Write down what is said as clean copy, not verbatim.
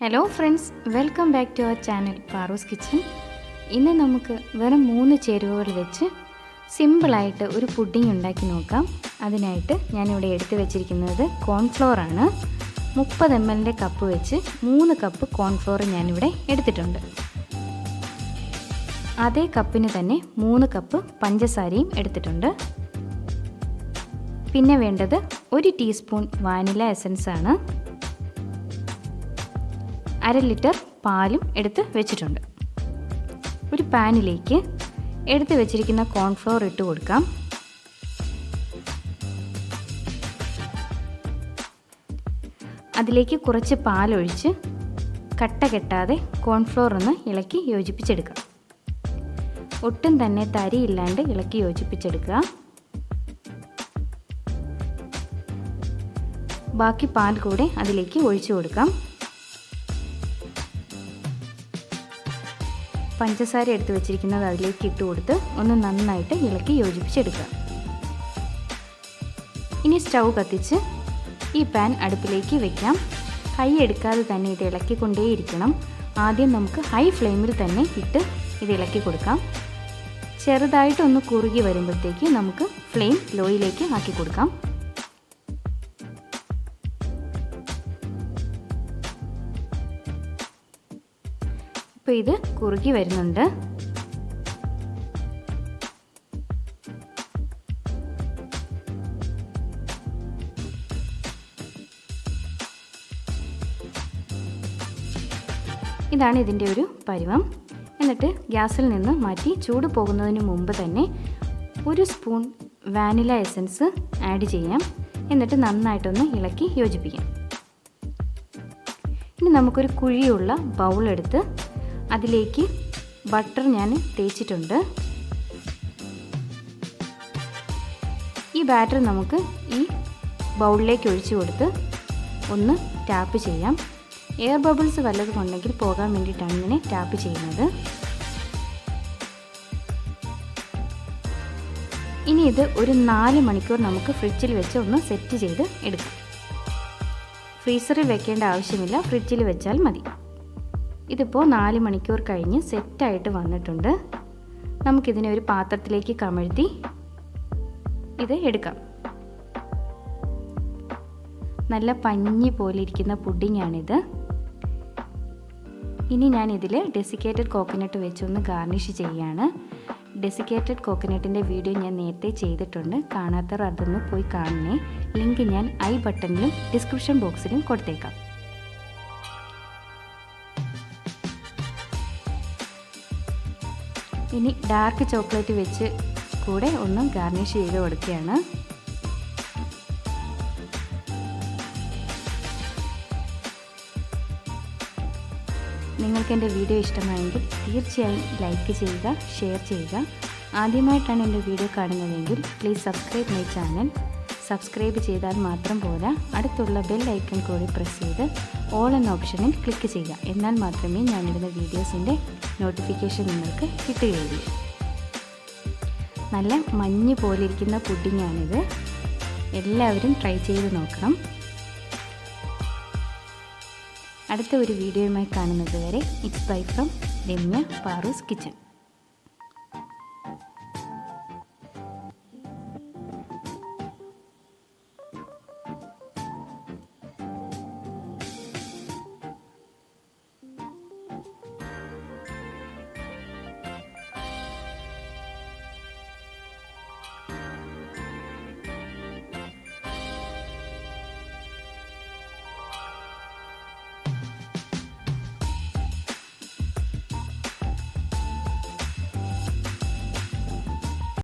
Hello friends, welcome back to our channel Paru's kitchen. ഇന്ന് നമുക്ക് വെറും 3 ചേരുവകൾ വെച്ച് സിമ്പിളായിട്ട് ഒരു പുഡിംഗ് ഉണ്ടാക്കി നോക്കാം. അതിനായിട്ട് ഞാനിവിടെ എടുത്തു വെച്ചിരിക്കുന്നത് കോൺഫ്ലോർ ആണ്. 30 ml കപ്പ് വെച്ച് 3 കപ്പ് കോൺഫ്ലോർ ഞാനിവിടെ എടുത്തിട്ടുണ്ട്. അതേ കപ്പിന് തന്നെ 3 കപ്പ് പഞ്ചസാരയും എടുത്തിട്ടുണ്ട്. പിന്നെ വേണ്ടത് 1 ടീസ്പൂൺ വാനില എസൻസ് ആണ്. 1/2 ലിറ്റർ പാലും എടുത്ത് വെച്ചിട്ടുണ്ട്. ഒരു പാനിലേക്ക് എടുത്ത് വെച്ചിരിക്കുന്ന കോൺഫ്ലോർ ഇട്ട് കൊടുക്കാം. അതിലേക്ക് കുറച്ച് പാലൊഴിച്ച് കട്ട കെട്ടാതെ കോൺഫ്ലോർ ഒന്ന് ഇളക്കി യോജിപ്പിച്ചെടുക്കാം. ഒട്ടും തന്നെ തരിയില്ലാണ്ട് ഇളക്കി യോജിപ്പിച്ചെടുക്കുക. ബാക്കി പാൽ കൂടെ അതിലേക്ക് ഒഴിച്ചു കൊടുക്കാം. പഞ്ചസാര എടുത്ത് വെച്ചിരിക്കുന്നത് അതിലേക്ക് ഇട്ട് കൊടുത്ത് ഒന്ന് നന്നായിട്ട് ഇളക്കി യോജിപ്പിച്ചെടുക്കുക. ഇനി സ്റ്റൗ കത്തിച്ച് ഈ പാൻ അടുപ്പിലേക്ക് വെക്കാം. കൈ എടുക്കാതെ തന്നെ ഇത് ഇളക്കിക്കൊണ്ടേയിരിക്കണം. ആദ്യം നമുക്ക് ഹൈ ഫ്ലെയിമിൽ തന്നെ ഇട്ട് ഇത് ഇളക്കി കൊടുക്കാം. ചെറുതായിട്ടൊന്ന് കുറുകി വരുമ്പോഴത്തേക്ക് നമുക്ക് ഫ്ലെയിം ലോയിലേക്ക് ആക്കി കൊടുക്കാം. ഇപ്പോൾ ഇത് കുറുകി വരുന്നുണ്ട്. ഇതാണ് ഇതിൻ്റെ ഒരു പരുവം. എന്നിട്ട് ഗ്യാസിൽ നിന്ന് മാറ്റി ചൂട് പോകുന്നതിന് മുമ്പ് തന്നെ 1 സ്പൂൺ വാനില എസൻസ് ആഡ് ചെയ്യാം. എന്നിട്ട് നന്നായിട്ടൊന്ന് ഇളക്കി യോജിപ്പിക്കാം. ഇനി നമുക്കൊരു കുഴിയുള്ള ബൗൾ എടുത്ത് അതിലേക്ക് ബട്ടർ ഞാൻ തേച്ചിട്ടുണ്ട്. ഈ ബാറ്റർ നമുക്ക് ഈ ബൗളിലേക്ക് ഒഴിച്ചു കൊടുത്ത് ഒന്ന് ടാപ്പ് ചെയ്യാം. എയർ ബബിൾസ് വല്ലതും ഉണ്ടെങ്കിൽ പോകാൻ വേണ്ടിയിട്ടാണ് ഇങ്ങനെ ടാപ്പ് ചെയ്യുന്നത്. ഇനി ഇത് ഒരു 4 മണിക്കൂർ നമുക്ക് ഫ്രിഡ്ജിൽ വെച്ച് ഒന്ന് സെറ്റ് ചെയ്ത് എടുക്കാം. ഫ്രീസറിൽ വെക്കേണ്ട ആവശ്യമില്ല, ഫ്രിഡ്ജിൽ വെച്ചാൽ മതി. ഇതിപ്പോൾ 4 മണിക്കൂർ കഴിഞ്ഞ് സെറ്റായിട്ട് വന്നിട്ടുണ്ട്. നമുക്കിതിനെ ഒരു പാത്രത്തിലേക്ക് കമഴ്ത്തി ഇത് എടുക്കാം. നല്ല പഞ്ഞി പോലെ ഇരിക്കുന്ന പുഡിങ്ങാണിത്. ഇനി ഞാൻ ഇതിൽ ഡെസിക്കേറ്റഡ് കോക്കനട്ട് വെച്ചൊന്ന് ഗാർണിഷ് ചെയ്യുകയാണ്. ഡെസിക്കേറ്റഡ് കോക്കനട്ടിൻ്റെ വീഡിയോ ഞാൻ നേരത്തെ ചെയ്തിട്ടുണ്ട്. കാണാത്തവർ അതൊന്ന് പോയി കാണണേ. ലിങ്ക് ഞാൻ ഐ ബട്ടണിലും ഡിസ്ക്രിപ്ഷൻ ബോക്സിലും കൊടുത്തേക്കാം. ഇനി ഡാർക്ക് ചോക്ലേറ്റ് വെച്ച് കൂടെ ഒന്ന് ഗാർണിഷ് ചെയ്ത് കൊടുക്കുകയാണ്. നിങ്ങൾക്ക് എൻ്റെ വീഡിയോ ഇഷ്ടമായെങ്കിൽ തീർച്ചയായും ലൈക്ക് ചെയ്യുക, ഷെയർ ചെയ്യുക. ആദ്യമായിട്ടാണ് എൻ്റെ വീഡിയോ കാണുന്നതെങ്കിൽ please subscribe my channel. Subscribe ചെയ്താൽ മാത്രം പോരാ, അടുത്തുള്ള ബെൽ ഐക്കൺ കൂടി പ്രസ് ചെയ്ത് ഓൾ എന്ന ഓപ്ഷനിൽ ക്ലിക്ക് ചെയ്യുക. എന്നാൽ മാത്രമേ ഞാനിടുന്ന വീഡിയോസിൻ്റെ നോട്ടിഫിക്കേഷൻ നിങ്ങൾക്ക് കിട്ടുകയുള്ളൂ. നല്ല മഞ്ഞ് പോലെ ഇരിക്കുന്ന പുഡിങ്ങാണിത്. എല്ലാവരും ട്രൈ ചെയ്ത് നോക്കണം. അടുത്ത ഒരു വീഡിയോയുമായി കാണുന്നത് വരെ it's bye from Ramya പാറൂസ് kitchen.